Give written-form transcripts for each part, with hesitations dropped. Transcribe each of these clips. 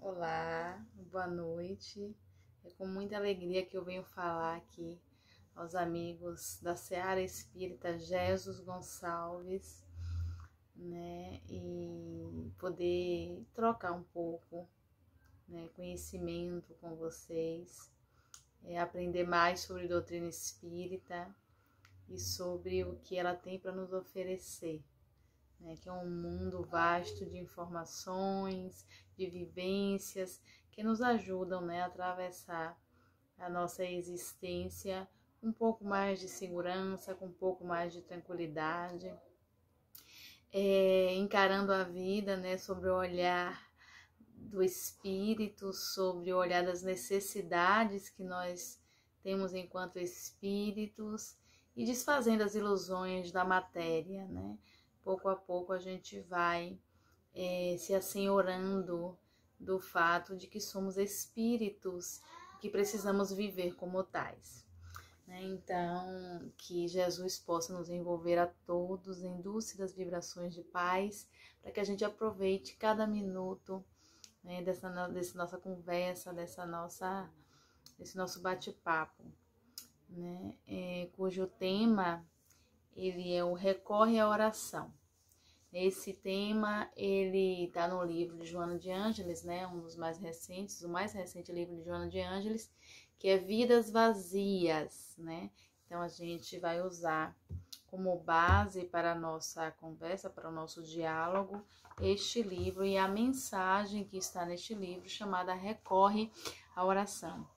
Olá, boa noite. É com muita alegria que eu venho falar aqui aos amigos da Seara Espírita Jesus Gonçalves, né? E poder trocar um pouco, né, conhecimento com vocês, aprender mais sobre doutrina espírita e sobre o que ela tem para nos oferecer. Que é um mundo vasto de informações, de vivências que nos ajudam, né, a atravessar a nossa existência com um pouco mais de segurança, com um pouco mais de tranquilidade, encarando a vida, né, sobre o olhar do espírito, sobre o olhar das necessidades que nós temos enquanto espíritos e desfazendo as ilusões da matéria, né? Pouco a pouco a gente vai se assenhorando do fato de que somos espíritos, que precisamos viver como tais. Então, que Jesus possa nos envolver a todos em dúcidas vibrações de paz, para que a gente aproveite cada minuto, né, dessa nossa conversa, desse nosso bate-papo, né, cujo tema ele é o Recorre à Oração. Esse tema, ele está no livro de Joana de Ângeles, né, um dos mais recentes, o mais recente livro de Joana de Ângeles, que é Vidas Vazias, né? Então, a gente vai usar como base para a nossa conversa, para o nosso diálogo, este livro e a mensagem que está neste livro, chamada Recorre à Oração.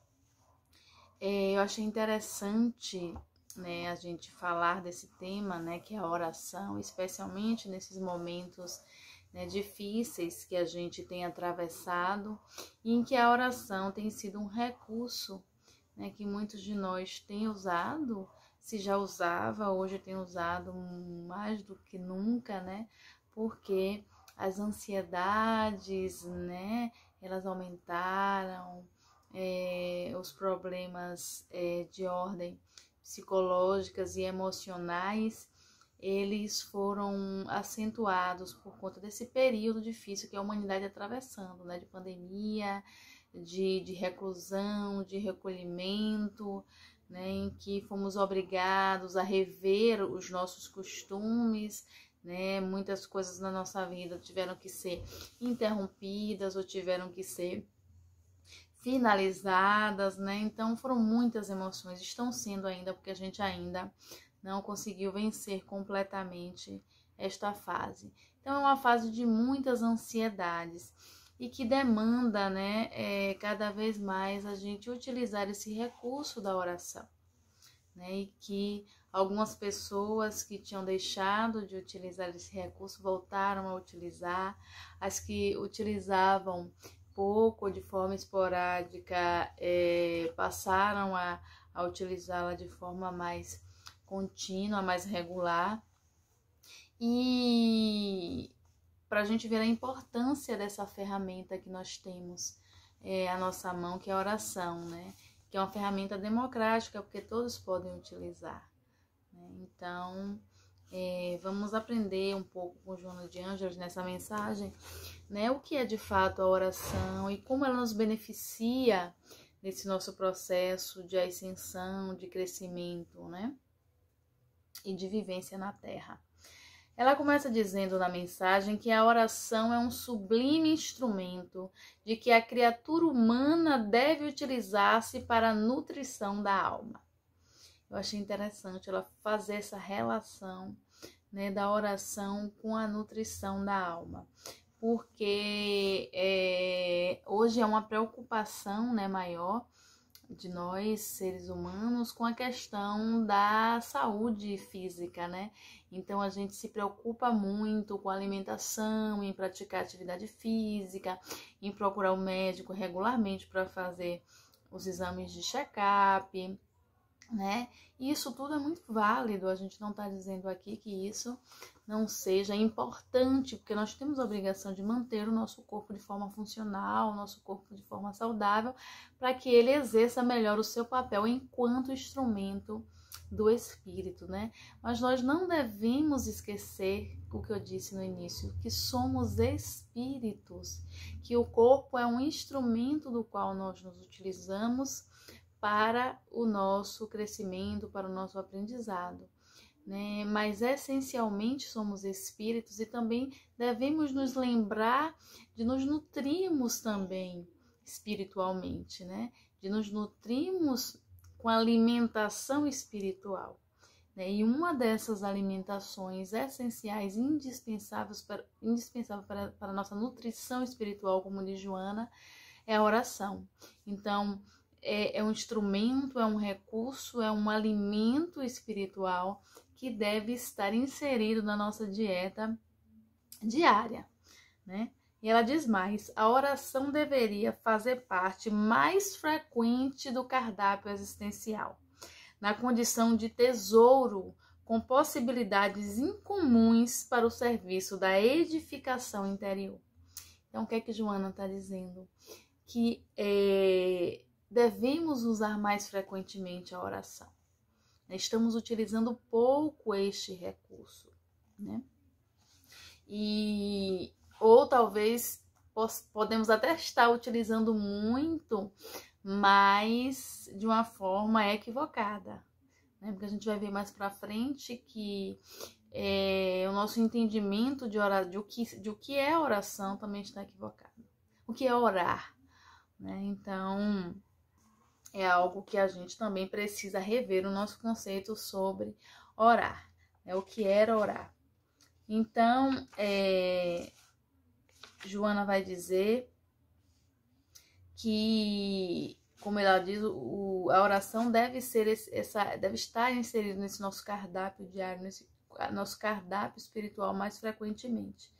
Eu achei interessante, né, a gente falar desse tema, né, que é a oração, especialmente nesses momentos, né, difíceis que a gente tem atravessado e em que a oração tem sido um recurso, né, que muitos de nós têm usado, se já usava, hoje tem usado mais do que nunca, né, porque as ansiedades, né, elas aumentaram, os problemas de ordem psicológicas e emocionais, eles foram acentuados por conta desse período difícil que a humanidade está atravessando, né, de pandemia, de reclusão, de recolhimento, né, em que fomos obrigados a rever os nossos costumes, né, muitas coisas na nossa vida tiveram que ser interrompidas ou tiveram que ser finalizadas, né? Então foram muitas emoções, estão sendo ainda, porque a gente ainda não conseguiu vencer completamente esta fase. Então é uma fase de muitas ansiedades e que demanda, né, cada vez mais a gente utilizar esse recurso da oração, né? E que algumas pessoas que tinham deixado de utilizar esse recurso voltaram a utilizar, as que utilizavam pouco, de forma esporádica, passaram a utilizá-la de forma mais contínua, mais regular. E para a gente ver a importância dessa ferramenta que nós temos à nossa mão, que é a oração, né? Que é uma ferramenta democrática, porque todos podem utilizar, né? Então, vamos aprender um pouco com Joana de Ângeles nessa mensagem, né, o que é de fato a oração e como ela nos beneficia nesse nosso processo de ascensão, de crescimento, né, e de vivência na Terra. Ela começa dizendo na mensagem que a oração é um sublime instrumento de que a criatura humana deve utilizar-se para a nutrição da alma. Eu achei interessante ela fazer essa relação, né, da oração com a nutrição da alma, porque hoje é uma preocupação, né, maior de nós, seres humanos, com a questão da saúde física, né? Então a gente se preocupa muito com a alimentação, em praticar atividade física, em procurar o médico regularmente para fazer os exames de check-up, né? E isso tudo é muito válido, a gente não está dizendo aqui que isso não seja importante, porque nós temos a obrigação de manter o nosso corpo de forma funcional, o nosso corpo de forma saudável, para que ele exerça melhor o seu papel enquanto instrumento do espírito, né? Mas nós não devemos esquecer o que eu disse no início, que somos espíritos, que o corpo é um instrumento do qual nós nos utilizamos para o nosso crescimento, para o nosso aprendizado, né? Mas essencialmente somos espíritos e também devemos nos lembrar de nos nutrirmos também espiritualmente, né? De nos nutrirmos com alimentação espiritual, né? E uma dessas alimentações essenciais, indispensáveis para a nossa nutrição espiritual, como diz Joana, é a oração. Então, é um instrumento, é um recurso, é um alimento espiritual que deve estar inserido na nossa dieta diária, né? E ela diz mais, a oração deveria fazer parte mais frequente do cardápio existencial, na condição de tesouro, com possibilidades incomuns para o serviço da edificação interior. Então, o que é que Joana está dizendo? Que devemos usar mais frequentemente a oração. Estamos utilizando pouco este recurso, né? Ou talvez podemos até estar utilizando muito, mas de uma forma equivocada, né? Porque a gente vai ver mais para frente que o nosso entendimento de o que é oração também está equivocado. O que é orar, né? Então, é algo que a gente também precisa rever o nosso conceito sobre orar, né? O que era orar. Então, Joana vai dizer que, como ela diz, a oração deve estar inserida nesse nosso cardápio diário, nesse nosso cardápio espiritual mais frequentemente,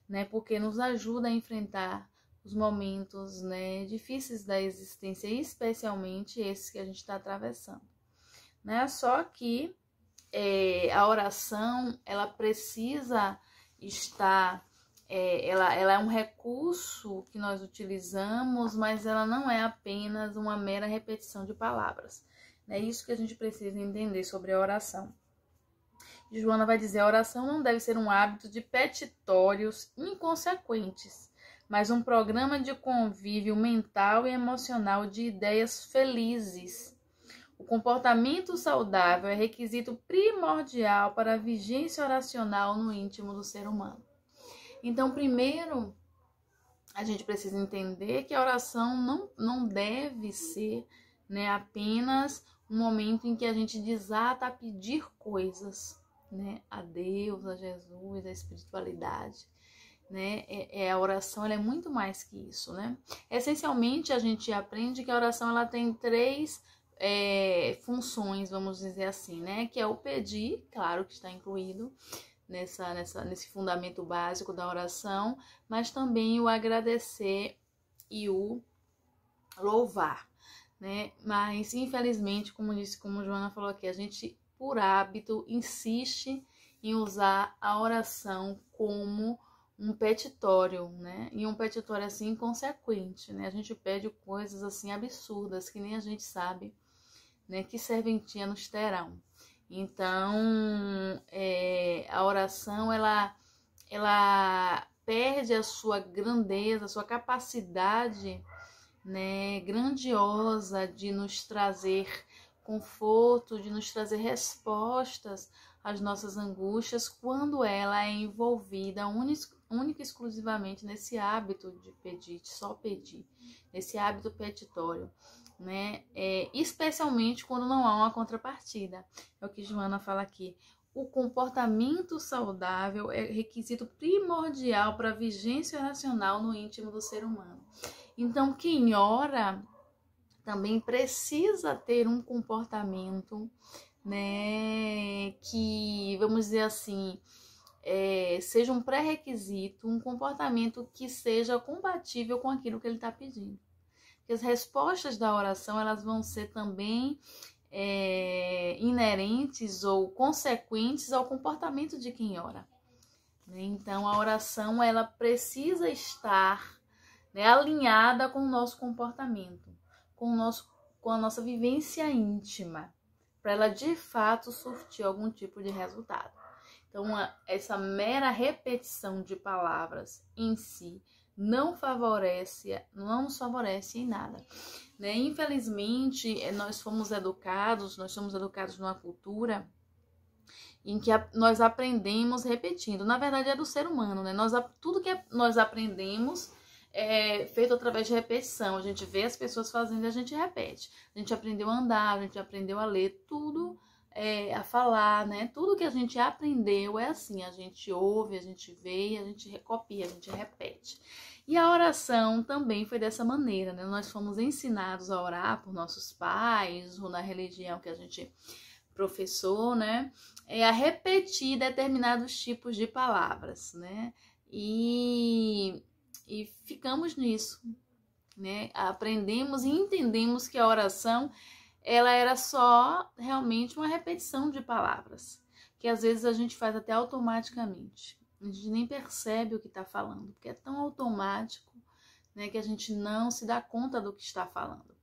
né? Porque nos ajuda a enfrentar os momentos, né, difíceis da existência, especialmente esses que a gente está atravessando, né? Só que a oração, ela precisa estar, ela é um recurso que nós utilizamos, mas ela não é apenas uma mera repetição de palavras. É isso que a gente precisa entender sobre a oração. E Joana vai dizer, a oração não deve ser um hábito de petitórios inconsequentes, mas um programa de convívio mental e emocional de ideias felizes. O comportamento saudável é requisito primordial para a vigência oracional no íntimo do ser humano. Então, primeiro, a gente precisa entender que a oração não deve ser, né, apenas um momento em que a gente desata a pedir coisas, né, a Deus, a Jesus, a espiritualidade, né? A oração ela é muito mais que isso, né? Essencialmente, a gente aprende que a oração ela tem três funções, vamos dizer assim, né? Que é o pedir, claro que está incluído nesse fundamento básico da oração, mas também o agradecer e o louvar, né? Mas, infelizmente, como Joana falou aqui, a gente, por hábito, insiste em usar a oração como um petitório, né? E um petitório assim inconsequente, né? A gente pede coisas assim absurdas que nem a gente sabe, né? Que serventia nos terão. Então, a oração ela perde a sua grandeza, a sua capacidade, né, grandiosa de nos trazer conforto, de nos trazer respostas às nossas angústias, quando ela é envolvida única e exclusivamente nesse hábito de pedir, de só pedir, nesse hábito petitório, né? Especialmente quando não há uma contrapartida. É o que Joana fala aqui. O comportamento saudável é requisito primordial para a vigência oracional no íntimo do ser humano. Então, quem ora também precisa ter um comportamento, né, que, vamos dizer assim, seja um pré-requisito, um comportamento que seja compatível com aquilo que ele está pedindo. Porque as respostas da oração, elas vão ser também inerentes ou consequentes ao comportamento de quem ora. Então, a oração, ela precisa estar, né, alinhada com o nosso comportamento, com a nossa vivência íntima, para ela de fato surtir algum tipo de resultado. Então, essa mera repetição de palavras em si não nos favorece em nada, né? Infelizmente, nós somos educados numa cultura em que nós aprendemos repetindo. Na verdade, é do ser humano, né? Tudo que nós aprendemos é feito através de repetição. A gente vê as pessoas fazendo e a gente repete. A gente aprendeu a andar, a gente aprendeu a ler, tudo a falar, né? Tudo que a gente aprendeu é assim. A gente ouve, a gente vê, a gente recopia, a gente repete. E a oração também foi dessa maneira, né? Nós fomos ensinados a orar por nossos pais ou na religião que a gente professor, né, a repetir determinados tipos de palavras, né, e ficamos nisso, né, aprendemos e entendemos que a oração, ela era só realmente uma repetição de palavras, que às vezes a gente faz até automaticamente, a gente nem percebe o que está falando, porque é tão automático, né, que a gente não se dá conta do que está falando.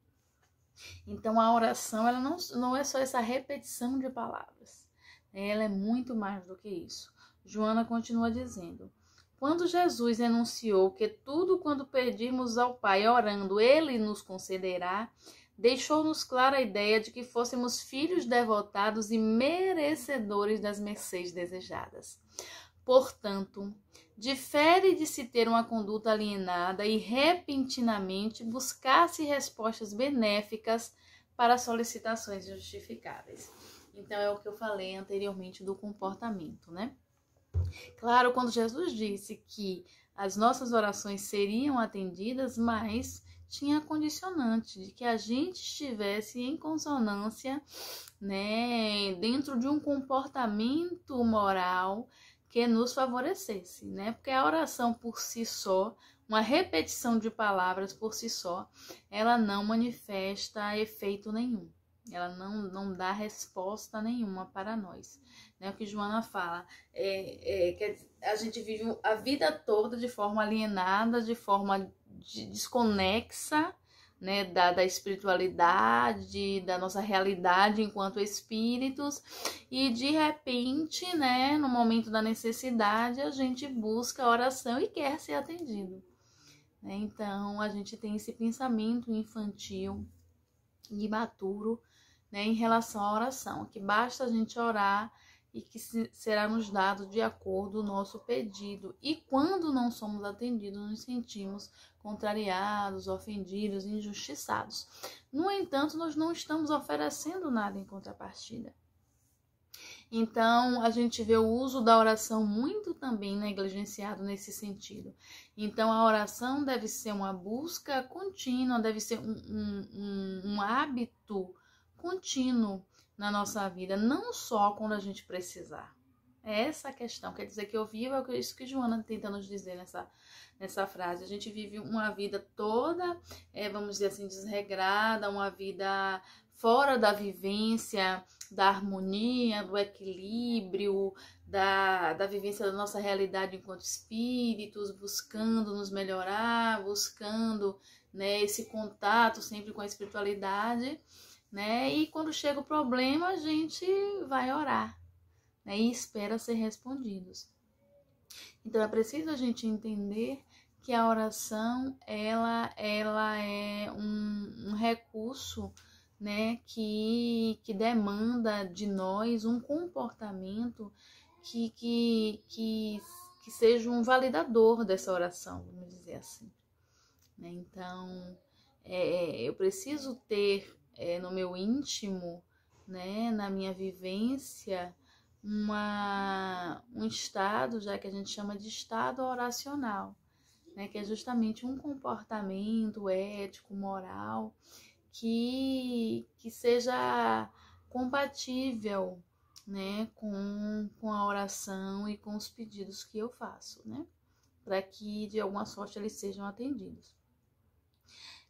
Então, a oração, ela não é só essa repetição de palavras. Ela é muito mais do que isso. Joana continua dizendo: quando Jesus enunciou que tudo quando pedirmos ao Pai orando, Ele nos concederá, deixou-nos clara a ideia de que fôssemos filhos devotados e merecedores das mercês desejadas. Portanto, difere de se ter uma conduta alienada e repentinamente buscar-se respostas benéficas para solicitações justificáveis. Então, é o que eu falei anteriormente do comportamento, né? Claro, quando Jesus disse que as nossas orações seriam atendidas, mas tinha condicionante de que a gente estivesse em consonância, né, dentro de um comportamento moral que nos favorecesse, né? Porque a oração por si só, uma repetição de palavras por si só, ela não manifesta efeito nenhum. Ela não dá resposta nenhuma para nós. Né? O que Joana fala que a gente vive a vida toda de forma alienada, de forma desconexa, né, da espiritualidade, da nossa realidade enquanto espíritos, e de repente, né, no momento da necessidade, a gente busca a oração e quer ser atendido. Né? Então, a gente tem esse pensamento infantil e imaturo, né, em relação à oração, que basta a gente orar e que será nos dado de acordo com o nosso pedido. E quando não somos atendidos, nos sentimos contrariados, ofendidos, injustiçados. No entanto, nós não estamos oferecendo nada em contrapartida. Então, a gente vê o uso da oração muito também negligenciado nesse sentido. Então, a oração deve ser uma busca contínua, deve ser um hábito contínuo na nossa vida, não só quando a gente precisar. É essa a questão. Quer dizer que eu vivo, é isso que Joana tenta nos dizer nessa frase. A gente vive uma vida toda, vamos dizer assim, desregrada, uma vida fora da vivência, da harmonia, do equilíbrio, da vivência da nossa realidade enquanto espíritos, buscando nos melhorar, buscando, né, esse contato sempre com a espiritualidade, né? E quando chega o problema, a gente vai orar, né, e espera ser respondidos. Então, é preciso a gente entender que a oração, ela é um recurso, né, que demanda de nós um comportamento que seja um validador dessa oração, vamos dizer assim. Né? Então, eu preciso ter no meu íntimo, né, na minha vivência, um estado, já que a gente chama de estado oracional, né, que é justamente um comportamento ético, moral, que seja compatível, né, com a oração e com os pedidos que eu faço, né, para que de alguma sorte eles sejam atendidos.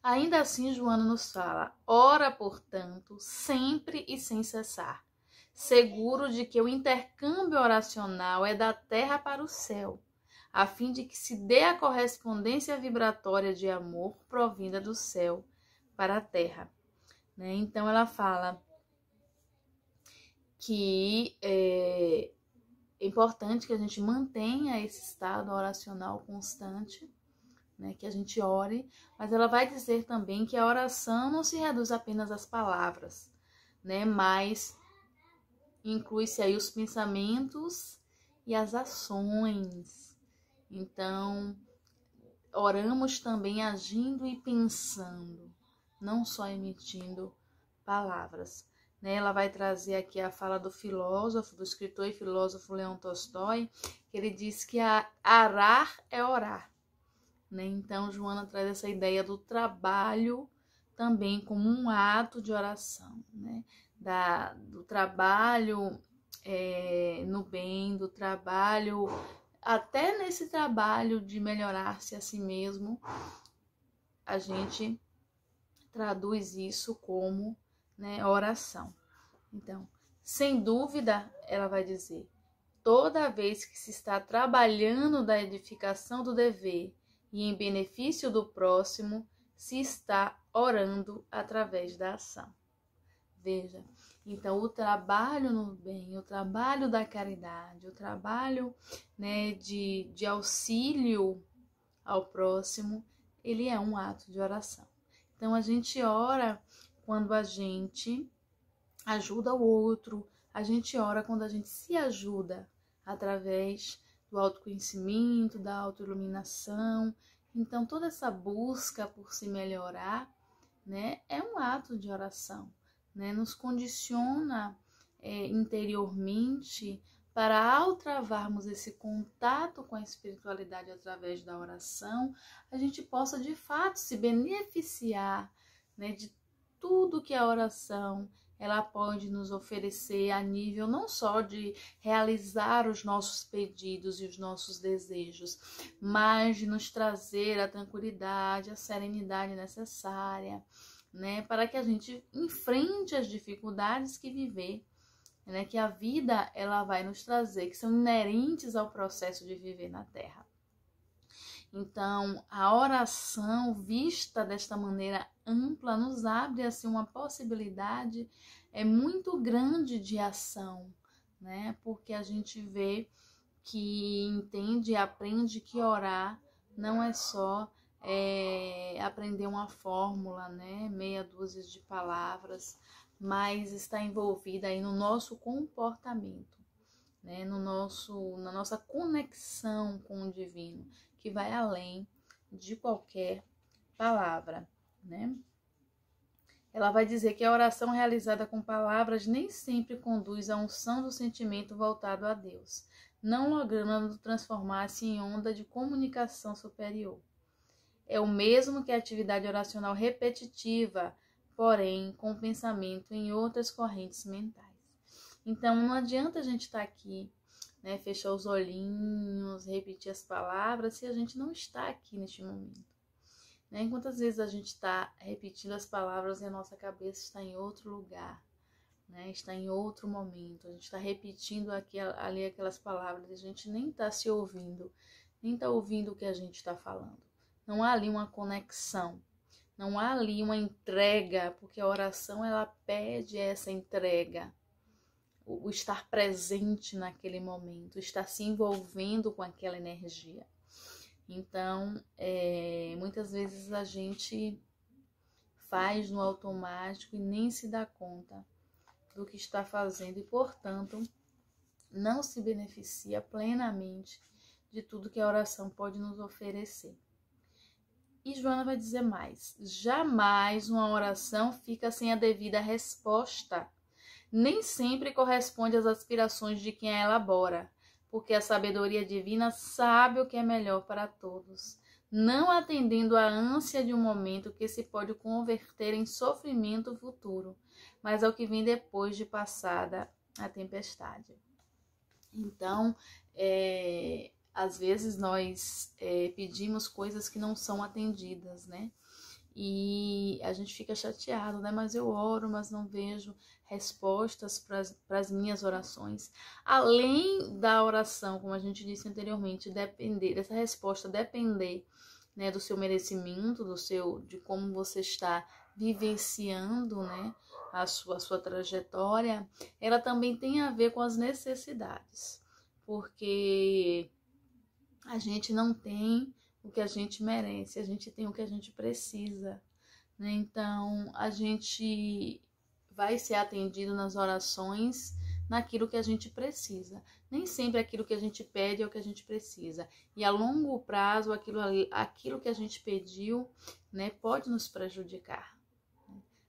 Ainda assim, Joana nos fala: ora, portanto, sempre e sem cessar, seguro de que o intercâmbio oracional é da terra para o céu, a fim de que se dê a correspondência vibratória de amor provinda do céu para a terra. Né? Então, ela fala que é importante que a gente mantenha esse estado oracional constante, né, que a gente ore, mas ela vai dizer também que a oração não se reduz apenas às palavras, né, mas inclui-se aí os pensamentos e as ações. Então, oramos também agindo e pensando, não só emitindo palavras. Né? Ela vai trazer aqui a fala do filósofo, do escritor e filósofo Leão Tolstói, que ele diz que arar é orar. Né? Então, Joana traz essa ideia do trabalho também como um ato de oração, né? Do trabalho no bem, do trabalho, até nesse trabalho de melhorar-se a si mesmo, a gente traduz isso como, né, oração. Então, sem dúvida, ela vai dizer, toda vez que se está trabalhando da edificação do dever e em benefício do próximo, se está orando através da ação. Veja, então o trabalho no bem, o trabalho da caridade, o trabalho, né, de auxílio ao próximo, ele é um ato de oração. Então a gente ora quando a gente ajuda o outro, a gente ora quando a gente se ajuda através do autoconhecimento, da autoiluminação. Então toda essa busca por se melhorar, né, é um ato de oração, né, nos condiciona interiormente para, ao travarmos esse contato com a espiritualidade através da oração, a gente possa de fato se beneficiar, né, de tudo que a oração ela pode nos oferecer a nível não só de realizar os nossos pedidos e os nossos desejos, mas de nos trazer a tranquilidade, a serenidade necessária, né, para que a gente enfrente as dificuldades que viver, né, que a vida ela vai nos trazer, que são inerentes ao processo de viver na Terra. Então, a oração vista desta maneira ampla nos abre assim uma possibilidade muito grande de ação, né? Porque a gente vê que entende e aprende que orar não é só aprender uma fórmula, né? Meia dúzia de palavras, mas está envolvida aí no nosso comportamento, né? Na nossa conexão com o divino, que vai além de qualquer palavra, né? Ela vai dizer que a oração realizada com palavras nem sempre conduz à unção do sentimento voltado a Deus, não logrando transformar-se em onda de comunicação superior. É o mesmo que a atividade oracional repetitiva, porém com pensamento em outras correntes mentais. Então, não adianta a gente estar aqui, né, fechar os olhinhos, repetir as palavras, se a gente não está aqui neste momento. Né? Quantas vezes a gente está repetindo as palavras e a nossa cabeça está em outro lugar, né? Está em outro momento, a gente está repetindo ali aquelas palavras, a gente nem está se ouvindo, nem está ouvindo o que a gente está falando. Não há ali uma conexão, não há ali uma entrega, porque a oração ela pede essa entrega, o estar presente naquele momento, o estar se envolvendo com aquela energia. Então, muitas vezes a gente faz no automático e nem se dá conta do que está fazendo e, portanto, não se beneficia plenamente de tudo que a oração pode nos oferecer. E Joana vai dizer mais: jamais uma oração fica sem a devida resposta. Nem sempre corresponde às aspirações de quem a elabora, porque a sabedoria divina sabe o que é melhor para todos, não atendendo à ânsia de um momento que se pode converter em sofrimento futuro, mas ao que vem depois de passada a tempestade. Então, às vezes nós pedimos coisas que não são atendidas, né? E a gente fica chateado, né? Mas eu oro, mas não vejo respostas para as minhas orações. Além da oração, como a gente disse anteriormente, dessa resposta depender, né, do seu merecimento, de como você está vivenciando, né, a sua trajetória, ela também tem a ver com as necessidades, porque a gente não tem o que a gente merece, a gente tem o que a gente precisa, né? Então, a gente vai ser atendido nas orações naquilo que a gente precisa. Nem sempre aquilo que a gente pede é o que a gente precisa. E a longo prazo, aquilo que a gente pediu, né, pode nos prejudicar.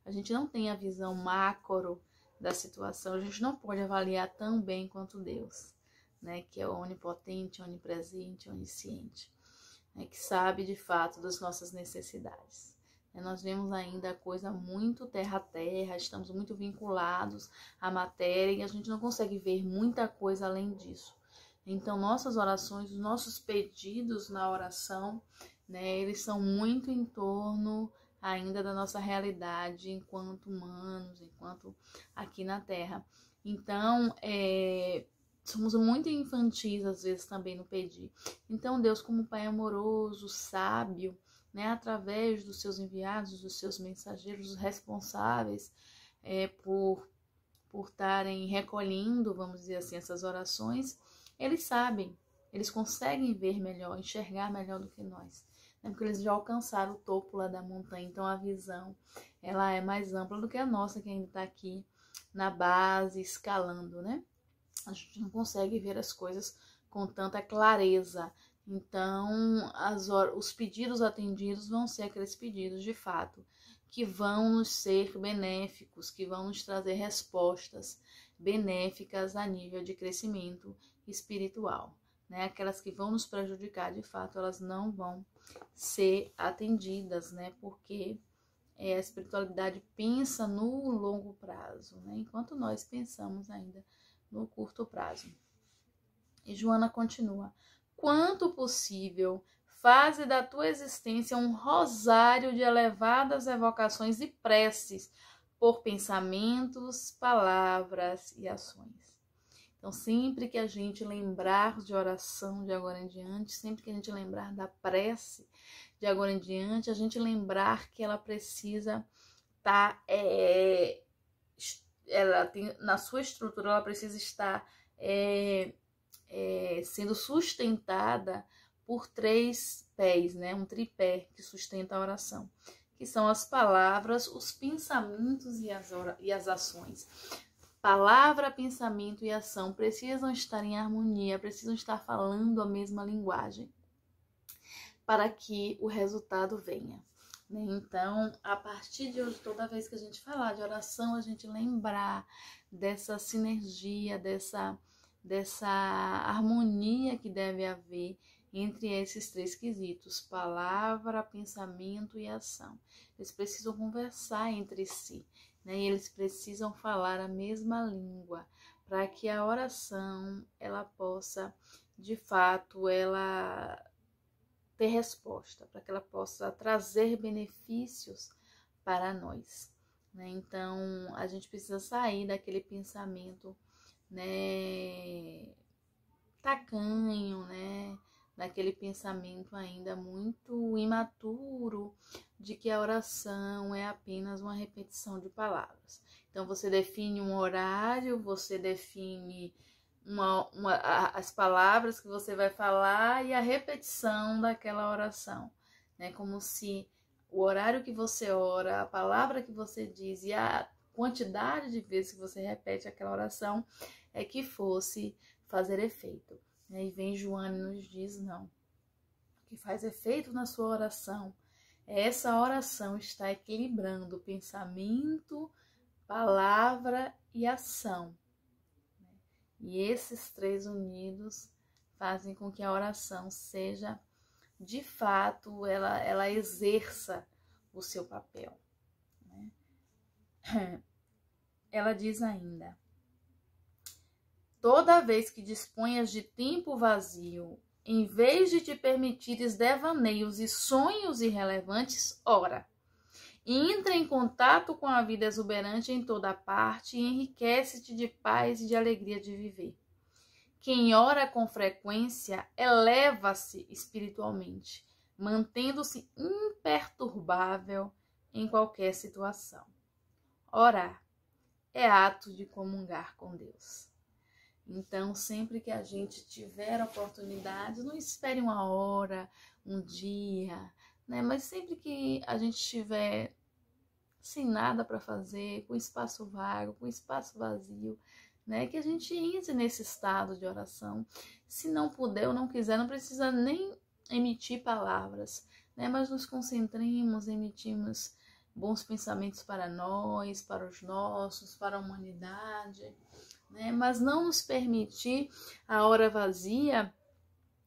A gente não tem a visão macro da situação, a gente não pode avaliar tão bem quanto Deus, né, que é onipotente, onipresente, onisciente, né, que sabe de fato das nossas necessidades. Nós vemos ainda a coisa muito terra a terra, estamos muito vinculados à matéria e a gente não consegue ver muita coisa além disso. Então, nossas orações, os nossos pedidos na oração, né, eles são muito em torno ainda da nossa realidade enquanto humanos, enquanto aqui na Terra. Então, somos muito infantis às vezes também no pedir. Então, Deus, como Pai amoroso, sábio, né, através dos seus enviados, dos seus mensageiros, os responsáveis por estarem recolhendo, vamos dizer assim, essas orações, eles sabem, eles conseguem ver melhor, enxergar melhor do que nós, né, porque eles já alcançaram o topo lá da montanha, então a visão ela é mais ampla do que a nossa, que ainda está aqui na base, escalando, né? A gente não consegue ver as coisas com tanta clareza. Então, os pedidos atendidos vão ser aqueles pedidos, de fato, que vão nos ser benéficos, que vão nos trazer respostas benéficas a nível de crescimento espiritual, né? Aquelas que vão nos prejudicar, de fato, elas não vão ser atendidas, né? Porque a espiritualidade pensa no longo prazo, né? Enquanto nós pensamos ainda no curto prazo. E Joana continua: quanto possível, faze da tua existência um rosário de elevadas evocações e preces por pensamentos, palavras e ações. Então, sempre que a gente lembrar de oração de agora em diante, sempre que a gente lembrar da prece de agora em diante, a gente lembrar que ela precisa estar, ela tem, na sua estrutura, ela precisa estar sendo sustentada por 3 pés, né? Um tripé que sustenta a oração, que são as palavras, os pensamentos e as ações. Palavra, pensamento e ação precisam estar em harmonia, precisam estar falando a mesma linguagem para que o resultado venha, né? Então, a partir de hoje, toda vez que a gente falar de oração, a gente lembrar dessa sinergia, dessa harmonia que deve haver entre esses 3 quesitos: palavra, pensamento e ação. Eles precisam conversar entre si, né? E eles precisam falar a mesma língua para que a oração ela possa, de fato, ela ter resposta, para que ela possa trazer benefícios para nós, né? Então, a gente precisa sair daquele pensamento, né, tacanho, né, daquele pensamento ainda muito imaturo de que a oração é apenas uma repetição de palavras. Então, você define um horário, você define as palavras que você vai falar e a repetição daquela oração, né? Como se o horário que você ora, a palavra que você diz e a quantidade de vezes que você repete aquela oração é que fosse fazer efeito, né? E vem Joana e nos diz: não, o que faz efeito na sua oração é essa oração está equilibrando pensamento, palavra e ação. E esses 3 unidos fazem com que a oração seja, de fato, ela exerça o seu papel, né? Ela diz ainda: toda vez que disponhas de tempo vazio, em vez de te permitires devaneios e sonhos irrelevantes, ora. Entra em contato com a vida exuberante em toda parte e enriquece-te de paz e de alegria de viver. Quem ora com frequência eleva-se espiritualmente, mantendo-se imperturbável em qualquer situação. Orar é ato de comungar com Deus. Então, sempre que a gente tiver oportunidade, não espere uma hora, um dia, né? Mas sempre que a gente estiver sem nada para fazer, com espaço vago, com espaço vazio, né? Que a gente entre nesse estado de oração. Se não puder ou não quiser, não precisa nem emitir palavras, né? Mas nos concentremos, emitimos bons pensamentos para nós, para os nossos, para a humanidade, né? Mas não nos permitir a hora vazia,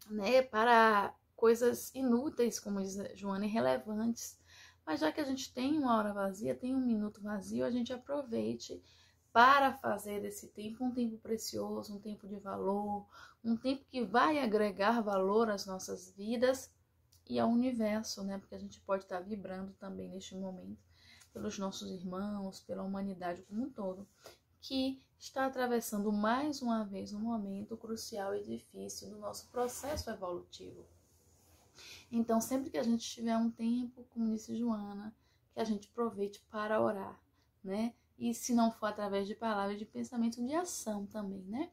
né? Para coisas inúteis, como diz Joana, irrelevantes. Mas já que a gente tem uma hora vazia, tem um minuto vazio, a gente aproveite para fazer desse tempo um tempo precioso, um tempo de valor, um tempo que vai agregar valor às nossas vidas e ao universo, né? Porque a gente pode estar vibrando também neste momento pelos nossos irmãos, pela humanidade como um todo, que está atravessando mais uma vez um momento crucial e difícil do nosso processo evolutivo. Então, sempre que a gente tiver um tempo, como disse Joana, que a gente aproveite para orar, né? E se não for através de palavras, de pensamento, de ação também, né?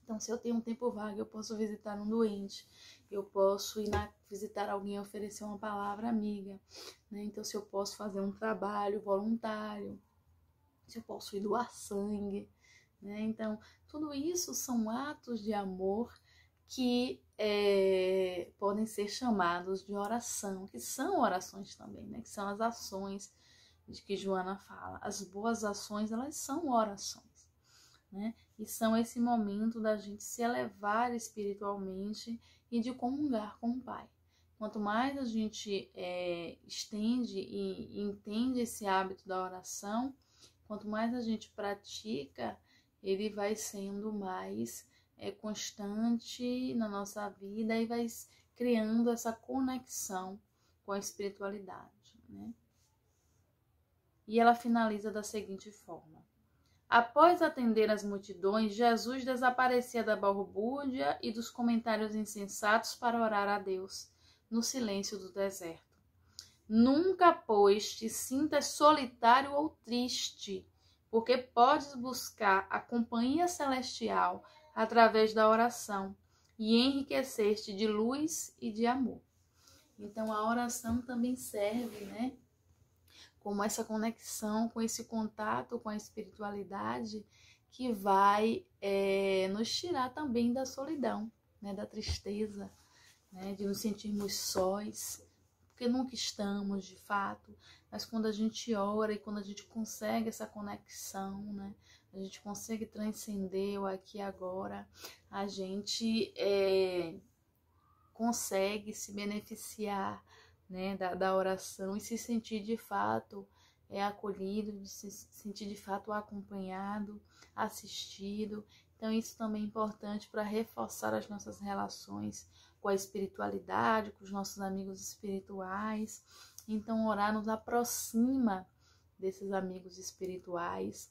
Então, se eu tenho um tempo vago, eu posso visitar um doente, eu posso ir visitar alguém e oferecer uma palavra amiga, né? Então, se eu posso fazer um trabalho voluntário, se eu posso ir doar sangue, né? Então, tudo isso são atos de amor que podem ser chamados de oração, que são orações também, né? Que são as ações de que Joana fala. As boas ações, elas são orações, né? E são esse momento da gente se elevar espiritualmente e de comungar com o Pai. Quanto mais a gente estende e entende esse hábito da oração, quanto mais a gente pratica, ele vai sendo mais constante na nossa vida e vai criando essa conexão com a espiritualidade, né? E ela finaliza da seguinte forma: após atender as multidões, Jesus desaparecia da balbúrdia e dos comentários insensatos para orar a Deus, no silêncio do deserto. Nunca, pois, te sintas solitário ou triste, porque podes buscar a companhia celestial através da oração e enriquecer-te de luz e de amor. Então, a oração também serve, né, como essa conexão, com esse contato com a espiritualidade que vai nos tirar também da solidão, né, da tristeza, né, de nos sentirmos sós, porque nunca estamos de fato, mas quando a gente ora e quando a gente consegue essa conexão, né, a gente consegue transcender o aqui e agora, a gente consegue se beneficiar, né, da oração e se sentir de fato acolhido, se sentir de fato acompanhado, assistido. Então isso também é importante para reforçar as nossas relações com a espiritualidade, com os nossos amigos espirituais. Então orar nos aproxima desses amigos espirituais,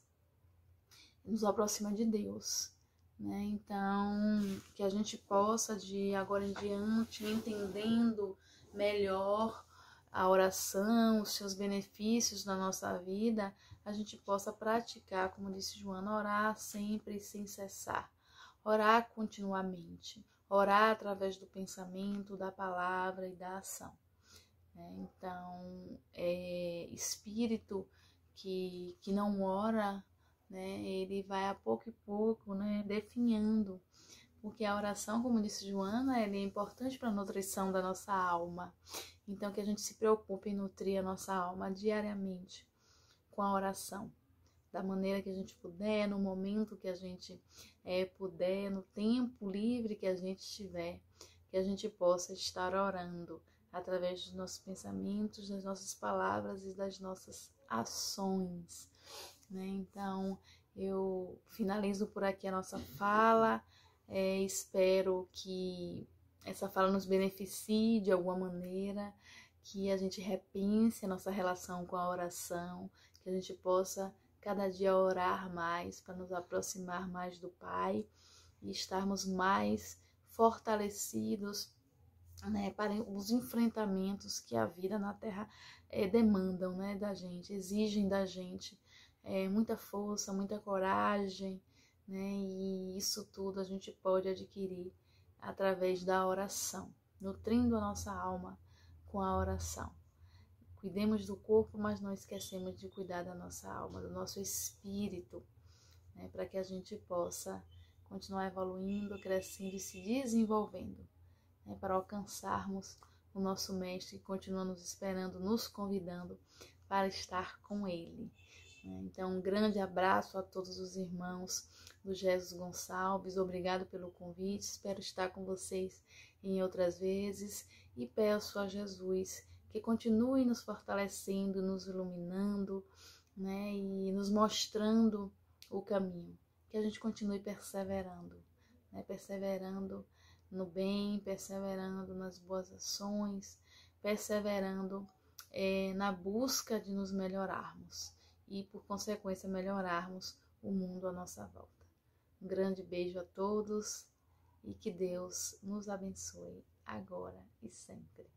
nos aproxima de Deus, né? Então que a gente possa de agora em diante, entendendo melhor a oração, os seus benefícios na nossa vida, a gente possa praticar, como disse Joana, orar sempre sem cessar, orar continuamente, orar através do pensamento, da palavra e da ação. Então, espírito que não ora, né, ele vai a pouco e pouco, né, definhando, porque a oração, como disse Joana, ela é importante para a nutrição da nossa alma. Então, que a gente se preocupe em nutrir a nossa alma diariamente com a oração, da maneira que a gente puder, no momento que a gente puder, no tempo livre que a gente tiver, que a gente possa estar orando através dos nossos pensamentos, das nossas palavras e das nossas ações, né? Então, eu finalizo por aqui a nossa fala. Espero que essa fala nos beneficie de alguma maneira, que a gente repense a nossa relação com a oração, que a gente possa cada dia orar mais para nos aproximar mais do Pai e estarmos mais fortalecidos, né, para os enfrentamentos que a vida na Terra demandam, né, da gente, exigem da gente muita força, muita coragem, né? E isso tudo a gente pode adquirir através da oração, nutrindo a nossa alma com a oração. Cuidemos do corpo, mas não esquecemos de cuidar da nossa alma, do nosso espírito, né? Para que a gente possa continuar evoluindo, crescendo e se desenvolvendo, né? Para alcançarmos o nosso Mestre que continua nos esperando, nos convidando para estar com Ele. Então, um grande abraço a todos os irmãos do Jesus Gonçalves. Obrigado pelo convite. Espero estar com vocês em outras vezes. E peço a Jesus que continue nos fortalecendo, nos iluminando, né? E nos mostrando o caminho. Que a gente continue perseverando, né? Perseverando no bem, perseverando nas boas ações, perseverando na busca de nos melhorarmos. E, por consequência, melhorarmos o mundo à nossa volta. Um grande beijo a todos e que Deus nos abençoe agora e sempre.